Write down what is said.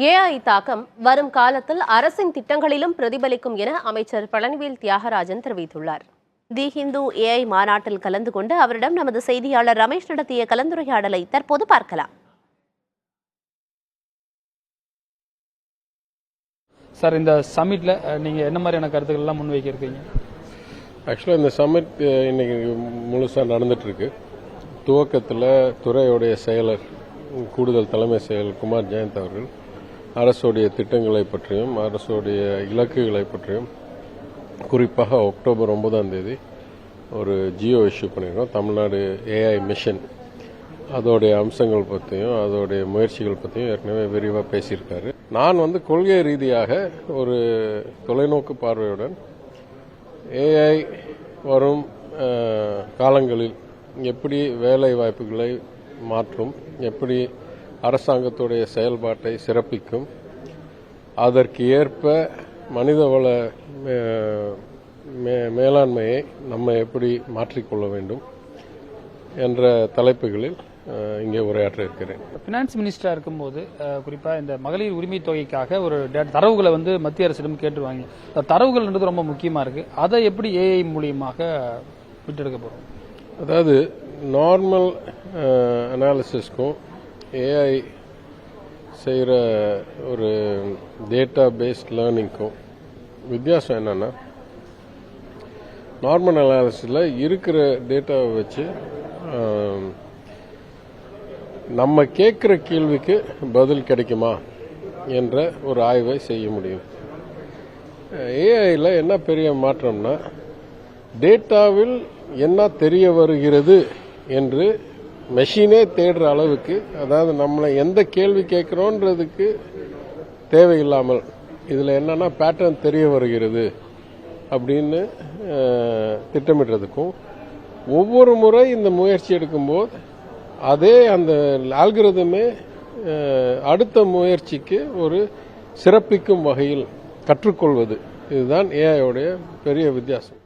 AI தாக்கம் வரும் காலத்தில் அரசின் திட்டங்களிலும் பிரதிபலிக்கும் என அமைச்சர் பழனிவேல் தியாகராஜன் தெரிவித்துள்ளார். தி ஹிந்து ஏஐ மாநாட்டில் கலந்து கொண்டு அவரிடம் நமது செய்தியாளர் ரமேஷ் நடத்திய கலந்துரையாடலை தற்போது பார்க்கலாம். சார், இந்த சமிட்ல நீங்க என்ன மாதிரியான கருத்துக்கள் எல்லாம் முன்வைக்க இருக்கீங்க? ஆக்சுவலாக இந்த சமிட் இன்னைக்கு முழுசாக நடந்துட்டு இருக்கு. துவக்கத்தில் துறையுடைய செயலர், கூடுதல் தலைமை செயலர் குமார் ஜெயந்த் அவர்கள் அரசுடைய திட்டங்களை பற்றியும் அரசுடைய இலக்குகளை பற்றியும், குறிப்பாக அக்டோபர் 9ஆம் தேதி ஒரு ஜியோ இஷ்யூ பண்ணியிருக்கோம். தமிழ்நாடு ஏஐ மிஷன், அதோடைய அம்சங்கள் பற்றியும் அதோடைய முயற்சிகள் பற்றியும் ஏற்கனவே விரிவாக பேசியிருக்காரு. நான் கொள்கை ரீதியாக ஒரு தொலைநோக்கு பார்வையுடன் ஏஐ வரும் காலங்களில் எப்படி வேலை வாய்ப்புகளை மாற்றும், எப்படி அரசாங்கத்துடைய செயல்பாட்டை சிறப்பிக்கும், அதற்கு ஏற்ப மனிதவள மேலாண்மையை நம்ம எப்படி மாற்றிக்கொள்ள வேண்டும் என்ற தலைப்புகளில் இங்கே உரையாற்ற இருக்கிறேன். பினான்ஸ் மினிஸ்டரா இருக்கும்போது குறிப்பா இந்த மகளிர் உரிமை தொகைக்காக ஒரு தரவுகளை மத்திய அரசிடம் கேட்டுருவாங்க. தரவுகள்ன்றது ரொம்ப முக்கியமா இருக்கு. அதை எப்படி ஏஐ மூலியமாக விட்டெடுக்க போறோம்? அதாவது நார்மல் அனாலிசிஸ்க்கும் ஏஐ செய்கிற ஒரு டேட்டா பேஸ்ட் லேர்னிங்க்கும் வித்தியாசம் என்னன்னா, நார்மல் அனாலிசிஸில் இருக்கிற டேட்டாவை வச்சு நம்ம கேட்குற கேள்விக்கு பதில் கிடைக்குமா என்ற ஒரு ஆய்வை செய்ய முடியும். ஏஐயில் என்ன பெரிய மாற்றம்னா, டேட்டாவில் என்ன தெரிய வருகிறது என்று மெஷினே தேடுற அளவுக்கு, அதாவது நம்மளை எந்த கேள்வி கேட்குறோன்றதுக்கு தேவையில்லாமல் இதில் என்னன்னா பேட்டர்ன் தெரிய வருகிறது அப்படின்னு திட்டமிடுறதுக்கும், ஒவ்வொரு முறை இந்த முயற்சி எடுக்கும்போது அதே அந்த ஆல்கிரிதமே அடுத்த முயற்சிக்கு ஒரு சிறப்பிக்கும் வகையில் கற்றுக்கொள்வது, இதுதான் ஏஐயோடைய பெரிய வித்தியாசம்.